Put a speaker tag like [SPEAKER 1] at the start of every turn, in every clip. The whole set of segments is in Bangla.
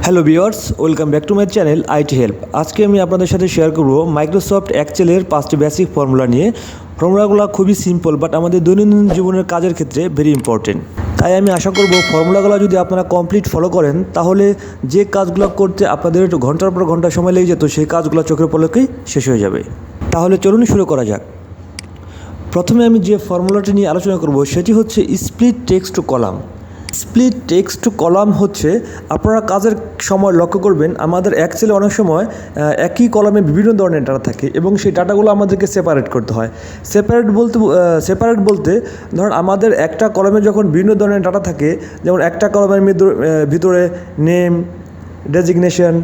[SPEAKER 1] Hello viewers, welcome back to my channel ITHelp। আজকে আমি আপনাদের সাথে শেয়ার করব মাইক্রোসফট এক্সেলের 5টি বেসিক ফর্মুলা নিয়ে। ফর্মুলাগুলো খুবই সিম্পল, বাট আমাদের দৈনন্দিন জীবনের কাজের ক্ষেত্রে ভেরি ইম্পর্টেন্ট। তাই আমি আশা করব ফর্মুলাগুলো যদি আপনারা কমপ্লিট ফলো করেন, তাহলে যে কাজগুলো করতে আপনাদের ঘন্টার পর ঘন্টা সময় লেগে যেত, সেই কাজগুলো চোখের পলকেই শেষ হয়ে যাবে। তাহলে চলুন শুরু করা যাক। প্রথমে আমি যে ফর্মুলাটি নিয়ে আলোচনা করব সেটি হচ্ছে split text to column. Split text to column হচ্ছে, আপনারা কাজের সময় লক্ষ্য করবেন আমাদের এক্সেলে অনেক সময় একই কলামে বিভিন্ন ধরনের ডাটা থাকে এবং সেই ডাটাগুলো আমাদেরকে সেপারেট করতে হয়। সেপারেট বলতে ধরুন আমাদের একটা কলামে যখন বিভিন্ন ধরনের ডাটা থাকে, যেমন একটা কলামের ভিতরে নেম, ডেজিগনেশন,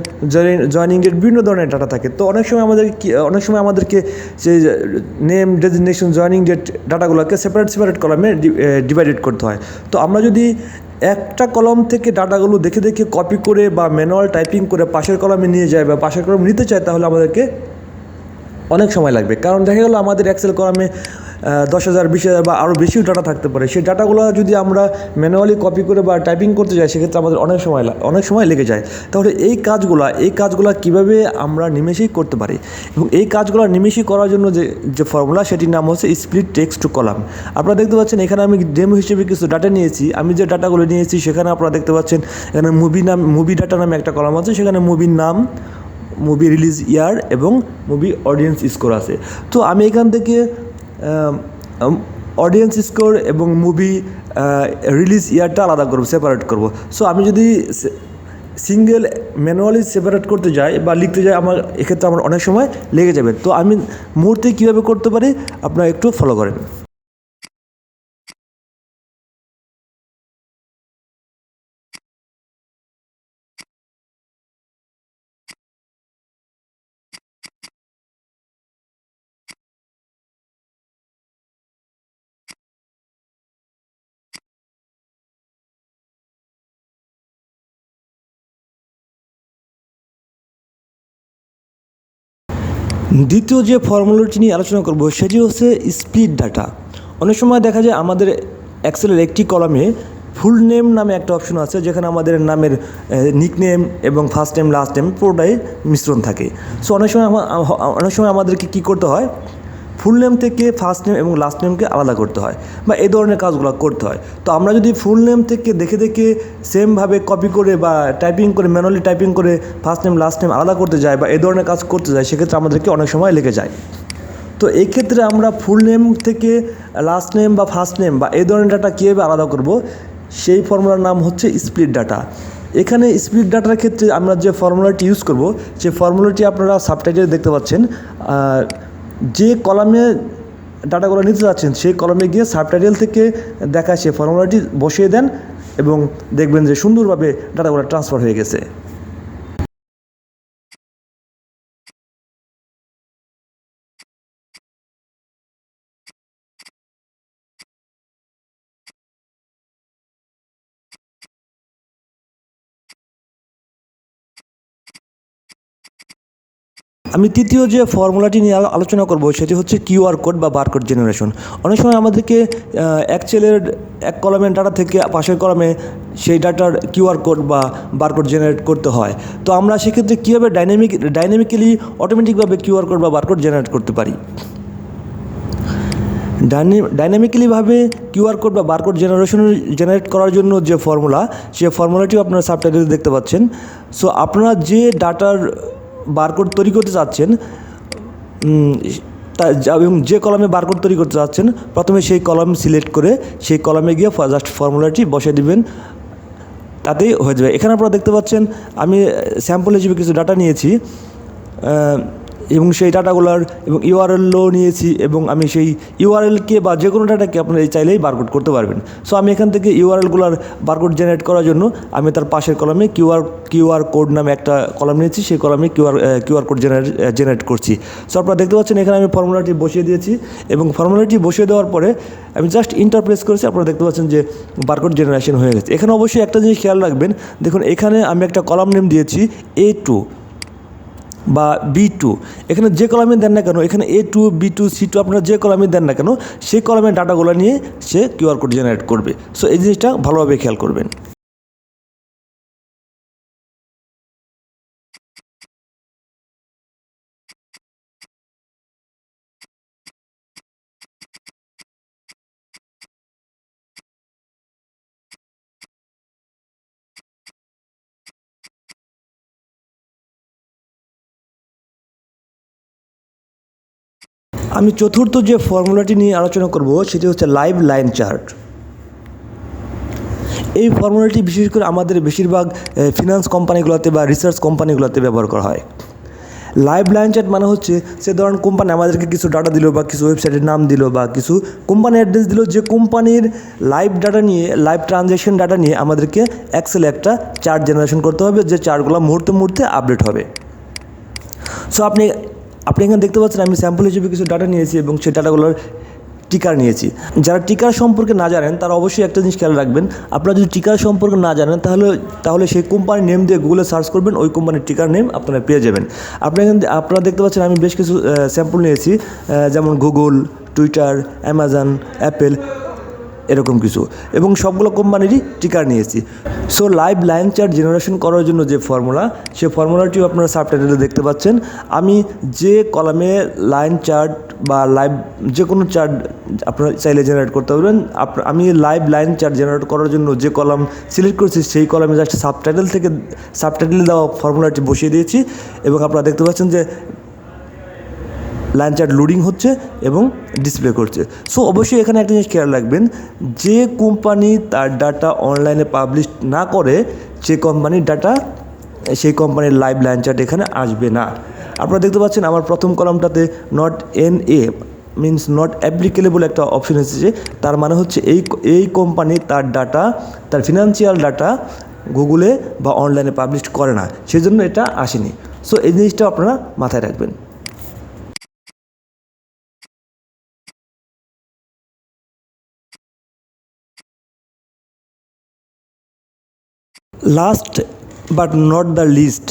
[SPEAKER 1] জয়নিং ডেট, বিভিন্ন ধরনের ডাটা থাকে। তো অনেক সময় আমাদেরকে সেই নেম, ডেজিগনেশন, জয়নিং ডেট ডাটাগুলোকে সেপারেট কলামে ডিভাইডেড করতে হয়। তো আমরা যদি একটা কলম থেকে ডাটাগুলো দেখে কপি করে বা ম্যানুয়াল টাইপিং করে পাশের কলামে নিয়ে যায় বা পাশের কলামে নিতে চাই, তাহলে আমাদেরকে অনেক সময় লাগবে। কারণ দেখা গেলো আমাদের এক্সেল কলামে 10,000, 20,000 বা আরও বেশিও ডাটা থাকতে পারে। সেই ডাটাগুলো যদি আমরা ম্যানুয়ালি কপি করে বা টাইপিং করতে যাই, সেক্ষেত্রে আমাদের অনেক সময় লেগে যায়। তাহলে এই কাজগুলো কীভাবে আমরা নিমেষেই করতে পারি, এবং এই কাজগুলো নিমেষেই করার জন্য যে ফর্মুলা, সেটির নাম হচ্ছে স্প্লিট টেক্সট টু কলাম। আপনারা দেখতে পাচ্ছেন এখানে আমি ডেমো হিসেবে কিছু ডাটা নিয়েছি। আমি যে ডাটাগুলো নিয়েছি সেখানে আপনারা দেখতে পাচ্ছেন এখানে মুভি ডাটা নামে একটা কলাম আছে, সেখানে মুভির নাম, মুভি রিলিজ ইয়ার এবং মুভি অডিয়েন্স স্কোর আছে। তো আমি এখান থেকে অডিয়েন্স স্কোর এবং মুভি রিলিজ ইয়ারটা আলাদা করব, সেপারেট করব। সো আমি যদি সিঙ্গেল ম্যানুয়ালি সেপারেট করতে যাই বা লিখতে যাই, এক্ষেত্রে আমার অনেক সময় লেগে যাবে। তো আমি মুহূর্তে কীভাবে করতে পারি আপনারা একটু ফলো করেন। দ্বিতীয় যে ফর্মুলাটি নিয়ে আলোচনা করব সেটি হচ্ছে স্প্লিট ডাটা। অনেক সময় দেখা যায় আমাদের এক্সেলের একটি কলামে ফুল নেম নামে একটা অপশন আছে, যেখানে আমাদের নামের নিকনেম এবং ফার্স্ট নেম, লাস্ট নেম পুরোটাই মিশ্রণ থাকে। সো অনেক সময় আমাদেরকে কী করতে হয়, ফুল নেম থেকে ফার্স্ট নেম এবং লাস্ট নেমকে আলাদা করতে হয়, বা এই ধরনের কাজগুলো করতে হয়। তো আমরা যদি ফুল নেম থেকে দেখে সেমভাবে কপি করে বা টাইপিং করে, ম্যানুয়ালি টাইপিং করে ফার্স্ট নেম, লাস্ট নেম আলাদা করতে যাই বা এই ধরনের কাজ করতে যাই, সেক্ষেত্রে আমাদেরকে অনেক সময় লেগে যায়। তো এই ক্ষেত্রে আমরা ফুল নেম থেকে লাস্ট নেম বা ফার্স্ট নেম বা এই ধরনের ডাটা কীভাবে আলাদা করব, সেই ফর্মুলার নাম হচ্ছে স্প্লিট ডাটা। এখানে স্প্লিট ডাটার ক্ষেত্রে আমরা যে ফর্মুলাটি ইউজ করব, সেই ফর্মুলাটি আপনারা সাবটাইটেলে দেখতে পাচ্ছেন। যে কলামে ডাটাগুলো নিতে যাচ্ছেন সেই কলামে গিয়ে সাবটাইটেল থেকে দেখা সেই ফর্মুলাটি বসিয়ে দেন এবং দেখবেন যে সুন্দরভাবে ডাটাগুলো ট্রান্সফার হয়ে গেছে। আমি তৃতীয় যে ফর্মুলাটি নিয়ে আলোচনা করব সেটি হচ্ছে কিউআর কোড বা বারকোড জেনারেশন। অনেক সময় আমাদেরকে এক্সেলের এক কলামের ডাটা থেকে পাশের কলামে সেই ডাটার কিউআর কোড বা বারকোড জেনারেট করতে হয়। তো আমরা সেক্ষেত্রে কীভাবে ডাইনামিক্যালি অটোমেটিকভাবে কিউআর কোড বা বারকোড জেনারেট করতে পারি। ডাইনামিক্যালিভাবে কিউআর কোড বা বারকোড জেনারেট করার জন্য যে ফর্মুলা, সেই ফর্মুলাটিও আপনারা সাবটাইটেলে দেখতে পাচ্ছেন। সো আপনারা যে ডাটার বারকোড তৈরি করতে চাচ্ছেন এবং যে কলামে বারকোড তৈরি করতে চাচ্ছেন, প্রথমে সেই কলাম সিলেক্ট করে সেই কলামে গিয়ে জাস্ট ফর্মুলাটি বসিয়ে দিবেন, তাতেই হয়ে যাবে। এখানে আপনারা দেখতে পাচ্ছেন আমি স্যাম্পল হিসেবে কিছু ডাটা নিয়েছি এবং সেই ডাটাগুলোর এবং ইউআরএলও নিয়েছি, এবং আমি সেই ইউআরএলকে বা যে কোনো ডাটাকে আপনারা চাইলেই বারকোড করতে পারবেন। সো আমি এখান থেকে ইউআরএলগুলোর বারকোড জেনারেট করার জন্য আমি তার পাশের কলামে কিউআর কোড নামে একটা কলাম নিয়েছি, সেই কলামে কিউআর কোড জেনারেট করছি। সো আপনারা দেখতে পাচ্ছেন এখানে আমি ফর্মুলাটি বসিয়ে দিয়েছি, এবং ফর্মুলাটি বসিয়ে দেওয়ার পরে আমি জাস্ট ইন্টার প্রেস করেছি। আপনারা দেখতে পাচ্ছেন যে বারকোড জেনারেশন হয়ে গেছে। এখানে অবশ্যই একটা জিনিস খেয়াল রাখবেন, দেখুন এখানে আমি একটা কলাম নেম দিয়েছি A2 বা B2। এখানে যে কলামে দেন না কেন, এখানে A2, B2, C2 আপনারা যে কলামে দেন না কেন, সেই কলামের ডাটাগুলো নিয়ে সে কিউআর কোড জেনারেট করবে। সো এই জিনিসটা ভালোভাবে খেয়াল করবেন। আমি চতুর্থ যে ফর্মুলাটি নিয়ে আলোচনা করব সেটি হচ্ছে লাইভ লাইন চার্ট। এই ফর্মুলাটি বিশেষ করে আমাদের বেশিরভাগ ফিনান্স কোম্পানিগুলোতে বা রিসার্চ কোম্পানিগুলোতে ব্যবহার করা হয়। লাইভ লাইন চার্ট মানে হচ্ছে সে ধরুন কোম্পানি আমাদেরকে কিছু ডাটা দিল বা কিছু ওয়েবসাইটের নাম দিল বা কিছু কোম্পানি অ্যাড্রেস দিল, যে কোম্পানির লাইভ ডাটা নিয়ে, লাইভ ট্রানজ্যাকশন ডাটা নিয়ে আমাদেরকে এক্সেলে একটা চার্ট জেনারেশন করতে হবে, যে চার্টগুলো মুহূর্তে মুহূর্তে আপডেট হবে। সো আপনি এখানে দেখতে পাচ্ছেন আমি স্যাম্পল হিসেবে কিছু ডাটা নিয়েছি এবং সেই ডাটাগুলোর টিকার নিয়েছি। যারা টিকার সম্পর্কে না জানেন তারা অবশ্যই একটা জিনিস খেয়াল রাখবেন, আপনারা যদি টিকার সম্পর্কে না জানেন তাহলে সেই কোম্পানির নেম দিয়ে গুগলে সার্চ করবেন, ওই কোম্পানির টিকার নেম আপনারা পেয়ে যাবেন। আপনারা দেখতে পাচ্ছেন আমি বেশ কিছু স্যাম্পল নিয়েছি, যেমন গুগল, টুইটার, অ্যামাজন, অ্যাপেল, এরকম কিছু, এবং সবগুলো কোম্পানিরই টিকার নিয়েছি। So live line chart generation করার জন্য যে ফর্মুলা, সেই ফর্মুলাটিও আপনারা সাবটাইটেলে দেখতে পাচ্ছেন। আমি যে কলামে লাইন চার্ট বা লাইভ যে কোনো চার্ট আপনারা চাইলে জেনারেট করতে পারবেন, আমি লাইভ লাইন চার্ট জেনারেট করার জন্য যে কলাম সিলেক্ট করেছি সেই কলামে জাস্ট সাবটাইটেলে দেওয়া ফর্মুলাটি বসিয়ে দিয়েছি, এবং আপনারা দেখতে পাচ্ছেন যে লাইন চার্ট লোডিং হচ্ছে এবং ডিসপ্লে করছে। সো অবশ্যই এখানে একটা জিনিস খেয়াল রাখবেন, যে কোম্পানি তার ডাটা অনলাইনে পাবলিশ না করে সেই কোম্পানির ডাটা, সেই কোম্পানির লাইভ লাইন চার্ট এখানে আসবে না। আপনারা দেখতে পাচ্ছেন আমার প্রথম কলামটাতে নট মিনস নট অ্যাপ্লিকেবল একটা অপশন এসেছে, তার মানে হচ্ছে এই কোম্পানি তার ডাটা, তার ফিনান্সিয়াল ডাটা গুগলে বা অনলাইনে পাবলিশ করে না, সেজন্য এটা আসেনি। সো এই জিনিসটা আপনারা মাথায় রাখবেন। Last but not the least,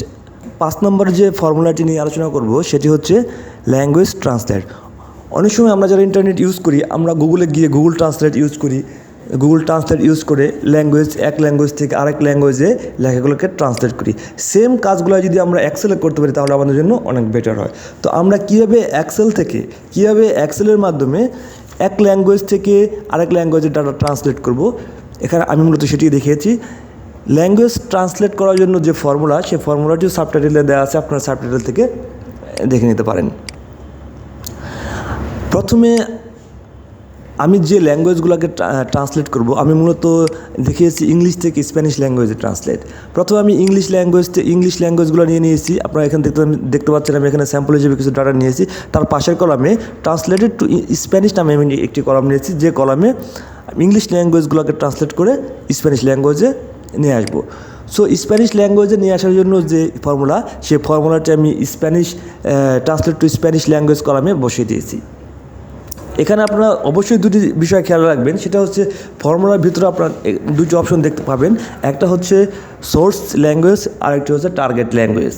[SPEAKER 1] 5 নম্বর যে ফর্মুলাটি নিয়ে আলোচনা করব সেটি হচ্ছে ল্যাঙ্গুয়েজ ট্রান্সলেট। অনেক সময় আমরা যারা ইন্টারনেট ইউজ করি, আমরা গুগলে গিয়ে গুগল ট্রান্সলেট ইউজ করে এক ল্যাঙ্গুয়েজ থেকে আরেক ল্যাঙ্গুয়েজে লেখাগুলোকে ট্রান্সলেট করি। সেম কাজগুলো যদি আমরা এক্সেলে করতে পারি তাহলে আমাদের জন্য অনেক বেটার হয়। তো আমরা কীভাবে এক্সেলের মাধ্যমে এক ল্যাঙ্গুয়েজ থেকে আরেক ল্যাঙ্গুয়েজের ডাটা ট্রান্সলেট করব, এখানে আমি মূলত সেটি দেখিয়েছি। ল্যাঙ্গুয়েজ ট্রান্সলেট করার জন্য যে ফর্মুলা, সেই ফর্মুলাটিও সাবটাইটেলে দেওয়া আছে, আপনারা সাবটাইটেল থেকে দেখে নিতে পারেন। প্রথমে আমি যে ল্যাঙ্গুয়েজগুলোকে ট্রান্সলেট করব, আমি মূলত দেখিয়েছি ইংলিশ থেকে স্প্যানিশ ল্যাঙ্গুয়েজে ট্রান্সলেট। প্রথমে আমি ইংলিশ ল্যাঙ্গুয়েজগুলো নিয়ে নিয়েছি। আপনারা এখানে দেখতে পাচ্ছেন আমি এখানে স্যাম্পল হিসেবে কিছু ডাটা নিয়েছি। তার পাশের কলামে ট্রান্সলেটেড টু স্প্যানিশ নামে আমি একটি কলাম নিয়েছি, যে কলামে ইংলিশ ল্যাঙ্গুয়েজগুলোকে ট্রান্সলেট করে স্প্যানিশ ল্যাঙ্গুয়েজে নিয়ে আসবো। সো স্প্যানিশ ল্যাঙ্গুয়েজে নিয়ে আসার জন্য যে ফর্মুলা, সেই ফর্মুলাটি আমি ট্রান্সলেট টু স্প্যানিশ ল্যাঙ্গুয়েজ কলামে বসিয়ে দিয়েছি। এখানে আপনারা অবশ্যই দুটি বিষয় খেয়াল রাখবেন, সেটা হচ্ছে ফর্মুলার ভিতরে আপনারা দুটি অপশন দেখতে পাবেন, একটা হচ্ছে সোর্স ল্যাঙ্গুয়েজ আর একটি হচ্ছে টার্গেট ল্যাঙ্গুয়েজ।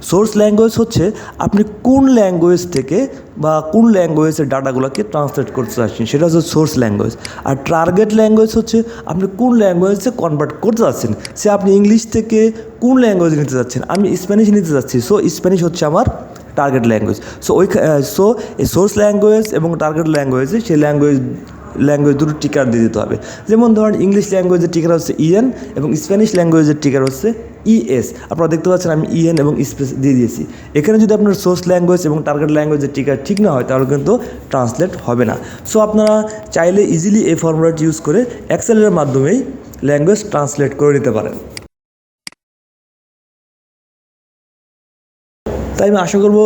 [SPEAKER 1] সোর্স ল্যাঙ্গুয়েজ হচ্ছে আপনি কোন ল্যাঙ্গুয়েজ থেকে বা কোন ল্যাঙ্গুয়েজের ডাটাগুলোকে ট্রান্সলেট করতে চাচ্ছেন, সেটা হচ্ছে সোর্স ল্যাঙ্গুয়েজ। আর টার্গেট ল্যাঙ্গুয়েজ হচ্ছে আপনি কোন ল্যাঙ্গুয়েজে কনভার্ট করতে চাচ্ছেন, সে আপনি ইংলিশ থেকে কোন ল্যাঙ্গুয়েজ নিতে চাচ্ছেন। আমি স্প্যানিশ নিতে চাচ্ছি, সো স্প্যানিশ হচ্ছে আমার টার্গেট ল্যাঙ্গুয়েজ। সো এই সোর্স ল্যাঙ্গুয়েজ এবং টার্গেট ল্যাঙ্গুয়েজে সেই ল্যাঙ্গুয়েজ দুটো টিকার দিয়ে দিতে হবে। যেমন ধরেন ইংলিশ ল্যাঙ্গুয়েজের টিকার হচ্ছে ইএন এবং স্প্যানিশ ল্যাঙ্গুয়েজের টিকার হচ্ছে ইএস। আপনারা দেখতে পাচ্ছেন আমি ইএন এবং স্পেস দিয়ে দিয়েছি। এখানে যদি আপনার সোর্স ল্যাঙ্গুয়েজ এবং টার্গেট ল্যাঙ্গুয়েজের টিকার ঠিক না হয় তাহলে কিন্তু ট্রান্সলেট হবে না। সো আপনারা চাইলে ইজিলি এই ফর্মুলাটি ইউজ করে এক্সেলের মাধ্যমেই ল্যাঙ্গুয়েজ ট্রান্সলেট করে নিতে পারেন। তাই আমি আশা করব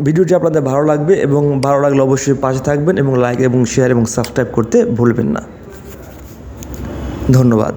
[SPEAKER 1] ভিডিওটি আপনাদের ভালো লাগবে, এবং ভালো লাগলে অবশ্যই পাশে থাকবেন এবং লাইক এবং শেয়ার এবং সাবস্ক্রাইব করতে ভুলবেন না। ধন্যবাদ।